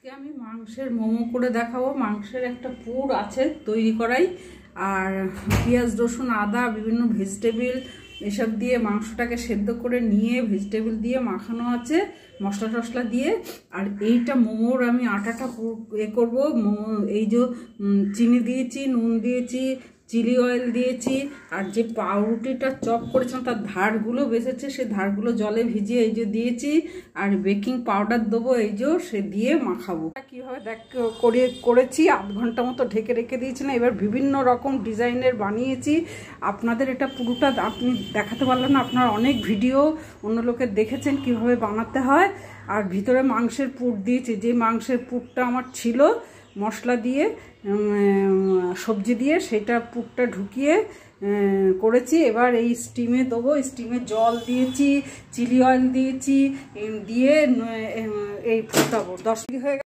আজকে আমি মাংসের মোমো করে দেখাবো। মাংসের একটা পুর আছে তৈরি করাই, আর পেঁয়াজ রসুন আদা বিভিন্ন ভেজিটেবিল এসব দিয়ে মাংসটাকে সেদ্ধ করে নিয়ে ভেজিটেবিল দিয়ে মাখানো আছে মশলা টশলা দিয়ে। আর এইটা মোমোর আমি আটাটা করবো। এই যে চিনি দিয়েছি, নুন দিয়েছি, চিলি অয়েল দিয়েছি, আর যে পাউরুটিটা চপ করেছিলাম তার ধারগুলো বেঁচেছে, সে ধারগুলো জলে ভিজিয়ে এই যে দিয়েছি। আর বেকিং পাউডার দেবো, এই যে সে দিয়ে মাখাবো। কীভাবে করেছি, আধ ঘন্টা মতো ঢেকে রেখে দিয়েছিলাম। এবার বিভিন্ন রকম ডিজাইনের বানিয়েছি। আপনাদের এটা পুরোটা আপনি দেখাতে পারলেন না, আপনারা অনেক ভিডিও অন্য লোকের দেখেছেন কিভাবে বানাতে হয়। আর ভিতরে মাংসের পুর দিয়েছি, যে মাংসের পুরটা আমার ছিল মশলা দিয়ে সবজি দিয়ে, সেটা পুরটা ঢুকিয়ে করেছি। এবার এই স্টিমে দেবো। স্টিমে জল দিয়েছি, চিলি অয়েল দিয়েছি, দিয়ে এই ফুটাবো। 10 মিনিট হয়ে